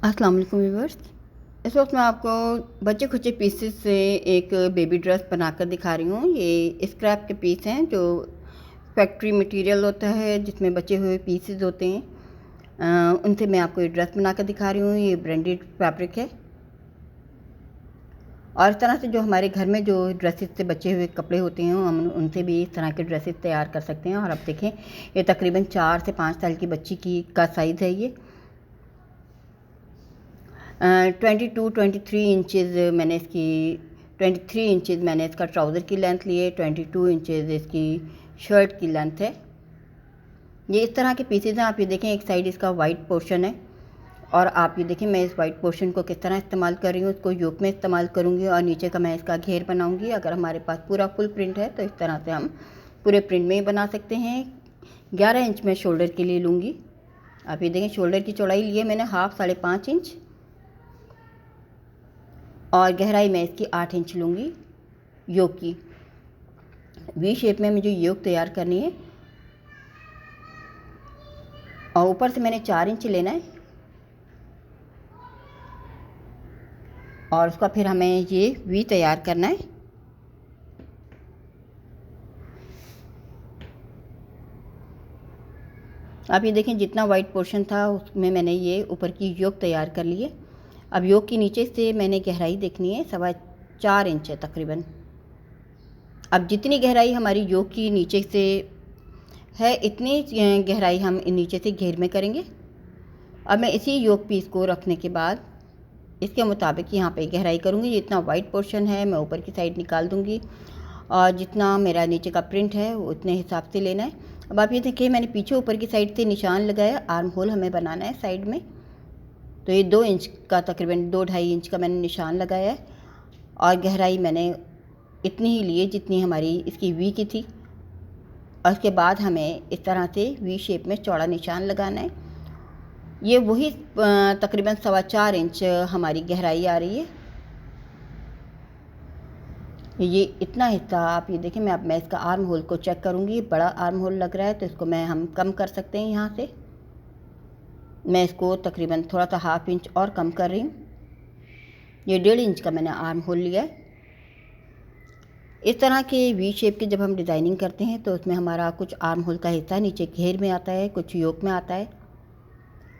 अस्सलाम वालेकुम व्यूअर्स। इस वक्त मैं आपको बचे खुचे पीसेस से एक बेबी ड्रेस बनाकर दिखा रही हूँ। ये स्क्रैप के पीस हैं जो फैक्ट्री मटेरियल होता है, जिसमें बचे हुए पीसेस होते हैं। उनसे मैं आपको ये ड्रेस बनाकर दिखा रही हूँ। ये ब्रांडेड फैब्रिक है और इस तरह से जो हमारे घर में जो ड्रेसेस से बचे हुए कपड़े होते हैं हम उनसे भी इस तरह के ड्रेसेस तैयार कर सकते हैं। और अब देखें, ये तकरीबन 4 से 5 साल की बच्ची की का साइज़ है। ये 23 इंचज़ मैंने इसका ट्राउज़र की लेंथ ली है। 22 इंचज़ इसकी शर्ट की लेंथ है। ये इस तरह के पीसेज हैं। आप ये देखें, एक साइड इसका वाइट पोर्शन है और आप ये देखें मैं इस वाइट पोर्शन को किस तरह इस्तेमाल कर रही हूँ। इसको योक में इस्तेमाल करूँगी और नीचे का मैं इसका घेर बनाऊँगी। अगर हमारे पास पूरा फुल प्रिंट है तो इस तरह से हम पूरे प्रिंट में ही बना सकते हैं। 11 इंच मैं शोल्डर के लिए लूँगी। आप ये देखें, शोल्डर की चौड़ाई ली है मैंने हाफ 5.5 इंच और गहराई मैं इसकी 8 इंच लूँगी योक की। वी शेप में मुझे योक तैयार करनी है और ऊपर से मैंने 4 इंच लेना है और उसका फिर हमें ये वी तैयार करना है। आप ये देखें, जितना वाइट पोर्शन था उसमें मैंने ये ऊपर की योक तैयार कर ली है। अब योक की नीचे से मैंने गहराई देखनी है, 4.25 इंच है तकरीबन। अब जितनी गहराई हमारी योक की नीचे से है इतनी गहराई हम नीचे से घेर में करेंगे। अब मैं इसी योक पीस को रखने के बाद इसके मुताबिक यहाँ पे गहराई करूँगी। जितना वाइट पोर्शन है मैं ऊपर की साइड निकाल दूँगी और जितना मेरा नीचे का प्रिंट है वो उतने हिसाब से लेना है। अब आप ये देखिए, मैंने पीछे ऊपर की साइड से निशान लगाया। आर्म होल हमें बनाना है साइड में, तो ये 2 इंच का तकरीबन 2-2.5 इंच का मैंने निशान लगाया है और गहराई मैंने इतनी ही ली है जितनी हमारी इसकी वी की थी। और उसके बाद हमें इस तरह से वी शेप में चौड़ा निशान लगाना है। ये वही तकरीबन 4.25 इंच हमारी गहराई आ रही है। ये इतना हिस्सा आप ये देखें, मैं इसका आर्म होल को चेक करूँगी। बड़ा आर्म होल लग रहा है तो इसको हम कम कर सकते हैं। यहाँ से मैं इसको तकरीबन थोड़ा सा 1/2 इंच और कम कर रही हूँ। ये 1.5 इंच का मैंने आर्म होल लिया है। इस तरह के वी शेप की जब हम डिज़ाइनिंग करते हैं तो उसमें हमारा कुछ आर्म होल का हिस्सा नीचे घेर में आता है, कुछ योक में आता है।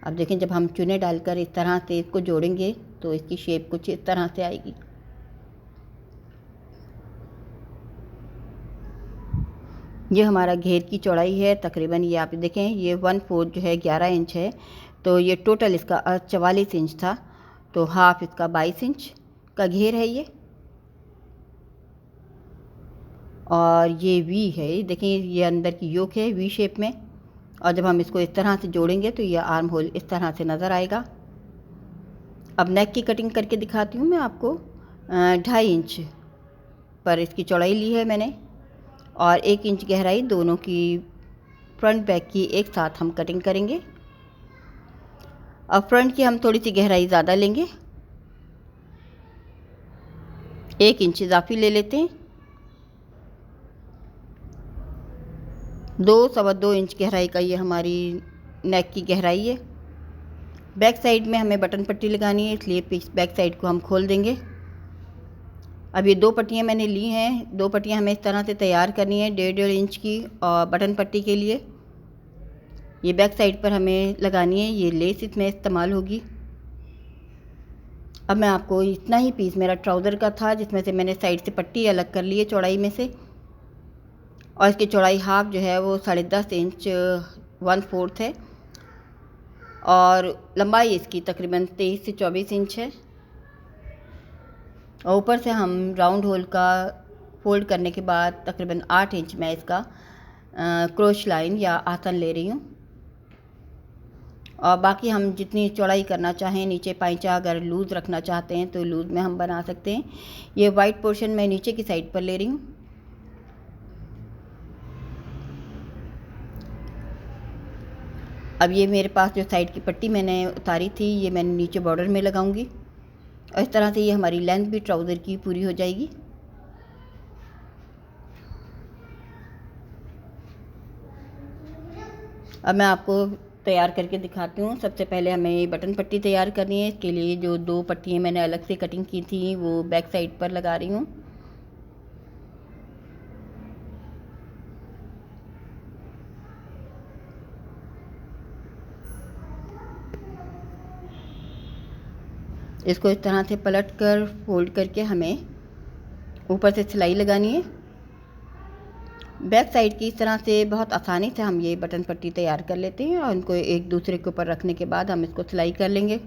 अब देखें, जब हम चुने डालकर इस तरह से इसको जोड़ेंगे तो इसकी शेप कुछ इस तरह से आएगी। ये हमारा घेर की चौड़ाई है तकरीबन, ये आप देखें, ये 1/4 जो है 11 इंच है। तो ये टोटल इसका 44 इंच था, तो हाफ इसका 22 इंच का घेर है ये। और ये वी है, देखें ये अंदर की योक है वी शेप में। और जब हम इसको इस तरह से जोड़ेंगे तो ये आर्म होल इस तरह से नज़र आएगा। अब नेक की कटिंग करके दिखाती हूँ मैं आपको। 2.5 इंच पर इसकी चौड़ाई ली है मैंने और 1 इंच गहराई, दोनों की फ्रंट बैक की एक साथ हम कटिंग करेंगे। अब फ्रंट की हम थोड़ी सी गहराई ज़्यादा लेंगे, 1 इंच इजाफी ले लेते हैं। 2-2.25 इंच गहराई का ये हमारी नेक की गहराई है। बैक साइड में हमें बटन पट्टी लगानी है, इसलिए बैक साइड को हम खोल देंगे। अब ये 2 पट्टियाँ मैंने ली हैं। 2 पट्टियाँ हमें इस तरह से तैयार करनी है 1.5 इंच की। और बटन पट्टी के लिए ये बैक साइड पर हमें लगानी है, ये लेस इसमें इस्तेमाल होगी। अब मैं आपको इतना ही पीस मेरा ट्राउज़र का था जिसमें से मैंने साइड से पट्टी अलग कर ली है चौड़ाई में से, और इसकी चौड़ाई हाफ जो है वो 10.5 इंच 1/4 है और लंबाई इसकी तकरीबन 23 से 24 इंच है। और ऊपर से हम राउंड होल का फोल्ड करने के बाद तकरीबन 8 इंच मैं इसका क्रोश लाइन या आसन ले रही हूँ। और बाकी हम जितनी चौड़ाई करना चाहें, नीचे पाइचा अगर लूज़ रखना चाहते हैं तो लूज़ में हम बना सकते हैं। ये वाइट पोर्शन मैं नीचे की साइड पर ले रही हूँ। अब ये मेरे पास जो साइड की पट्टी मैंने उतारी थी ये मैंने नीचे बॉर्डर में लगाऊंगी और इस तरह से ये हमारी लेंथ भी ट्राउज़र की पूरी हो जाएगी। अब मैं आपको तैयार करके दिखाती हूँ। सबसे पहले हमें बटन पट्टी तैयार करनी है। इसके लिए जो 2 पट्टियाँ मैंने अलग से कटिंग की थी वो बैक साइड पर लगा रही हूँ। इसको इस तरह से पलट कर फोल्ड करके हमें ऊपर से सिलाई लगानी है। बैक साइड की इस तरह से बहुत आसानी से हम ये बटन पट्टी तैयार कर लेते हैं और इनको एक दूसरे के ऊपर रखने के बाद हम इसको सिलाई कर लेंगे।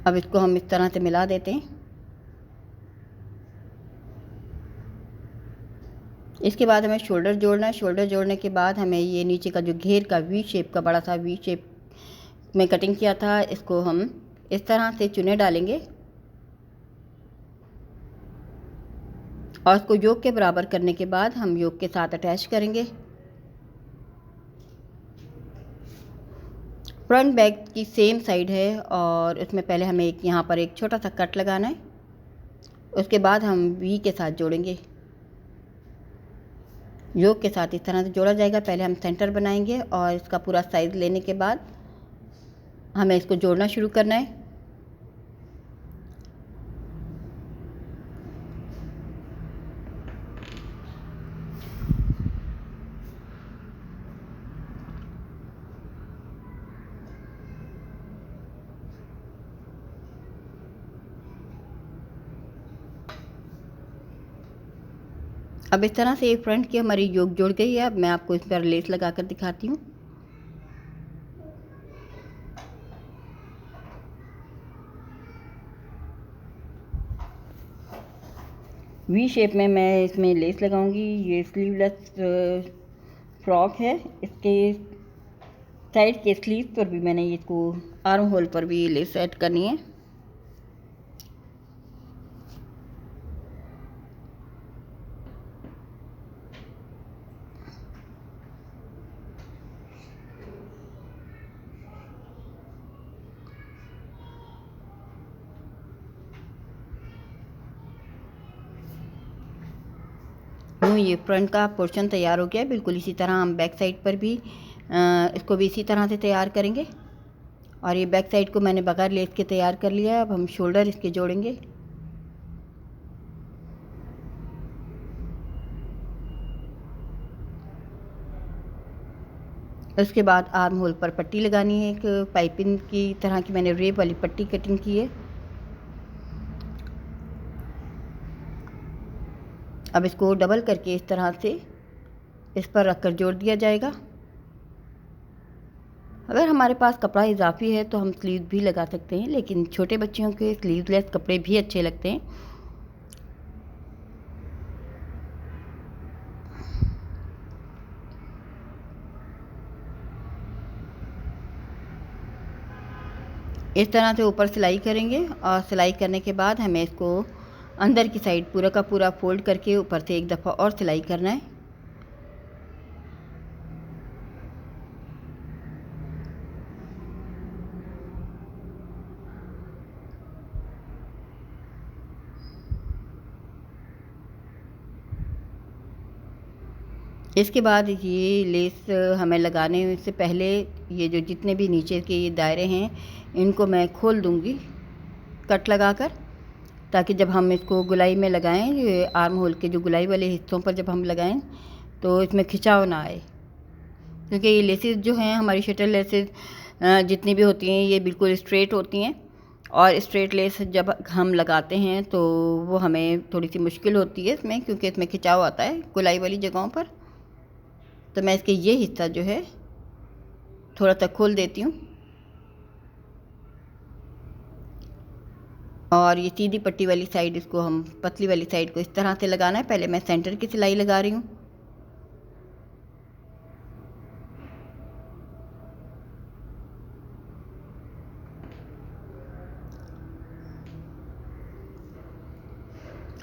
अब इसको हम इस तरह से मिला देते हैं। इसके बाद हमें शोल्डर जोड़ना है। शोल्डर जोड़ने के बाद हमें ये नीचे का जो घेर का वी शेप का बड़ा सा वी शेप में कटिंग किया था, इसको हम इस तरह से चुने डालेंगे और इसको योक के बराबर करने के बाद हम योक के साथ अटैच करेंगे। फ्रंट बैक की सेम साइड है और इसमें पहले हमें यहाँ पर एक छोटा सा कट लगाना है। उसके बाद हम वी के साथ जोड़ेंगे। योक के साथ इस तरह से जोड़ा जाएगा। पहले हम सेंटर बनाएंगे और इसका पूरा साइज़ लेने के बाद हमें इसको जोड़ना शुरू करना है। अब इस तरह से फ्रंट की हमारी योक जोड़ गई है। अब मैं आपको इस पर लेस लगा कर दिखाती हूँ। वी शेप में मैं इसमें लेस लगाऊंगी। ये स्लीवलेस फ्रॉक है। इसके साइड के स्लीव पर भी मैंने इसको आर्म होल पर भी लेस ऐड करनी है। ये फ्रंट का पोर्शन तैयार हो गया है। बिल्कुल इसी तरह हम बैक साइड पर भी इसको भी इसी तरह से तैयार करेंगे। और ये बैक साइड को मैंने बगैर लेस के तैयार कर लिया है। अब हम शोल्डर इसके जोड़ेंगे। उसके बाद आर्म होल पर पट्टी लगानी है। एक पाइपिंग की तरह की मैंने रेप वाली पट्टी कटिंग की है। अब इसको डबल करके इस तरह से इस पर रखकर जोड़ दिया जाएगा। अगर हमारे पास कपड़ा इजाफी है तो हम स्लीव भी लगा सकते हैं, लेकिन छोटे बच्चों के स्लीवलेस कपड़े भी अच्छे लगते हैं। इस तरह से ऊपर सिलाई करेंगे और सिलाई करने के बाद हमें इसको अंदर की साइड पूरा का पूरा फोल्ड करके ऊपर से एक दफ़ा और सिलाई करना है। इसके बाद ये लेस हमें लगाने से पहले ये जो जितने भी नीचे के ये दायरे हैं इनको मैं खोल दूंगी कट लगाकर, ताकि जब हम इसको गुलाई में लगाएं, ये आर्म होल के जो गुलाई वाले हिस्सों पर जब हम लगाएं तो इसमें खिंचाव ना आए। क्योंकि ये लेसेस जो हैं हमारी शटल लेसेस जितनी भी होती हैं ये बिल्कुल स्ट्रेट होती हैं और स्ट्रेट लेस जब हम लगाते हैं तो वो हमें थोड़ी सी मुश्किल होती है इसमें, क्योंकि इसमें खिंचाव आता है गुलाई वाली जगहों पर। तो मैं इसके ये हिस्सा जो है थोड़ा सा खोल देती हूँ और ये सीधी पट्टी वाली साइड, इसको हम पतली वाली साइड को इस तरह से लगाना है। पहले मैं सेंटर की सिलाई लगा रही हूँ।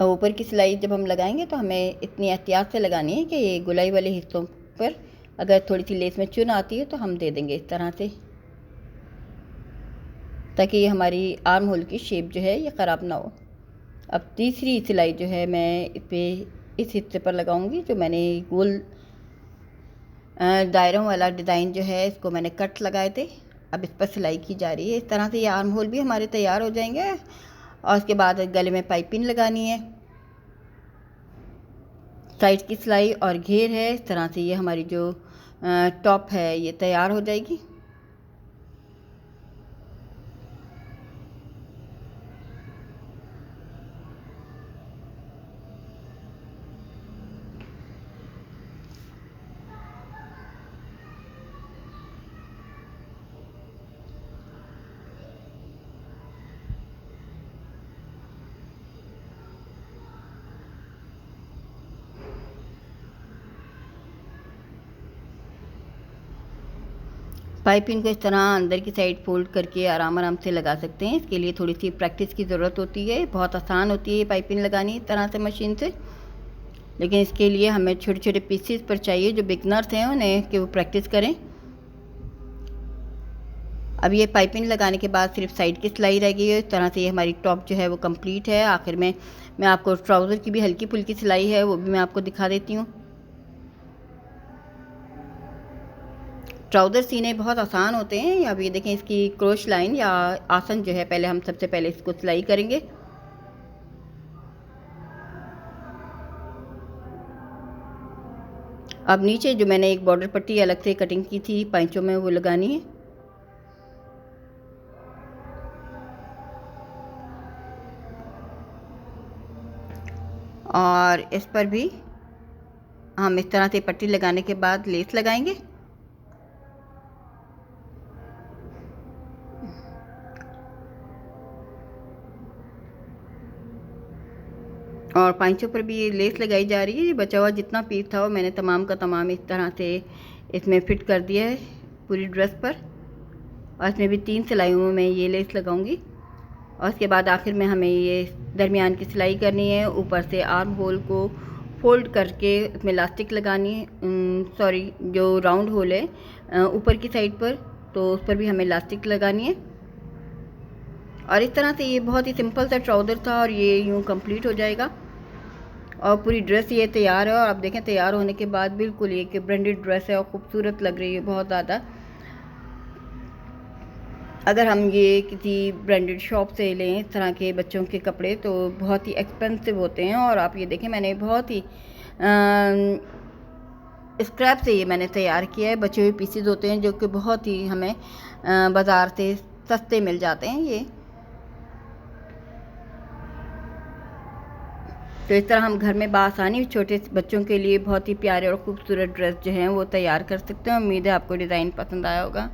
और ऊपर की सिलाई जब हम लगाएंगे तो हमें इतनी एहतियात से लगानी है कि ये गुलाई वाले हिस्सों पर अगर थोड़ी सी लेस में चुन आती है तो हम दे देंगे इस तरह से, ताकि ये हमारी आर्म होल की शेप जो है ये ख़राब ना हो। अब तीसरी सिलाई जो है मैं इस हिस्से पर लगाऊंगी, जो मैंने गोल दायरों वाला डिज़ाइन जो है इसको मैंने कट लगाए थे। अब इस पर सिलाई की जा रही है। इस तरह से ये आर्म होल भी हमारे तैयार हो जाएंगे। और उसके बाद गले में पाइपिंग लगानी है, साइड की सिलाई और घेर है। इस तरह से ये हमारी जो टॉप है ये तैयार हो जाएगी। पाइपिंग को इस तरह अंदर की साइड फोल्ड करके आराम आराम से लगा सकते हैं। इसके लिए थोड़ी सी प्रैक्टिस की ज़रूरत होती है। बहुत आसान होती है पाइपिंग लगानी इस तरह से मशीन से, लेकिन इसके लिए हमें छोटे छोटे पीसेस पर चाहिए। जो बिगनर्स हैं उन्हें कि वो प्रैक्टिस करें। अब ये पाइपिंग लगाने के बाद सिर्फ साइड की सिलाई रह गई है। इस तरह से ये हमारी टॉप जो है वो कंप्लीट है। आखिर में मैं आपको ट्राउज़र की भी हल्की फुल्की सिलाई है वो भी मैं आपको दिखा देती हूँ। ट्राउज़र सीने बहुत आसान होते हैं। अब ये देखें, इसकी क्रोश लाइन या आसन जो है पहले हम सबसे पहले इसको सिलाई करेंगे। अब नीचे जो मैंने एक बॉर्डर पट्टी अलग से कटिंग की थी पैंचों में वो लगानी है। और इस पर भी हम इस तरह से पट्टी लगाने के बाद लेस लगाएंगे। और पांचों पर भी ये लेस लगाई जा रही है। ये बचा हुआ जितना पीस था वो मैंने तमाम का तमाम इस तरह से इसमें फिट कर दिया है पूरी ड्रेस पर। और इसमें भी 3 सिलाइयों में मैं ये लेस लगाऊंगी। और उसके बाद आखिर में हमें ये दरमियान की सिलाई करनी है। ऊपर से आर्म होल को फोल्ड करके उसमें इलास्टिक लगानी है। सॉरी, जो राउंड होल है ऊपर की साइड पर, तो उस पर भी हमें इलास्टिक लगानी है। और इस तरह से ये बहुत ही सिंपल सा ट्राउज़र था और ये यूँ कंप्लीट हो जाएगा। और पूरी ड्रेस ये तैयार है। और आप देखें तैयार होने के बाद बिल्कुल ये कि ब्रांडेड ड्रेस है और ख़ूबसूरत लग रही है बहुत ज़्यादा। अगर हम ये किसी ब्रांडेड शॉप से लें इस तरह के बच्चों के कपड़े तो बहुत ही एक्सपेंसिव होते हैं। और आप ये देखें, मैंने बहुत ही स्क्रैप से ये मैंने तैयार किया है। बचे हुए पीसेस होते हैं जो कि बहुत ही हमें बाज़ार से सस्ते मिल जाते हैं ये। तो इस तरह हम घर में बआसानी छोटे बच्चों के लिए बहुत ही प्यारे और ख़ूबसूरत ड्रेस जो हैं वो तैयार कर सकते हैं। उम्मीद है आपको डिज़ाइन पसंद आया होगा।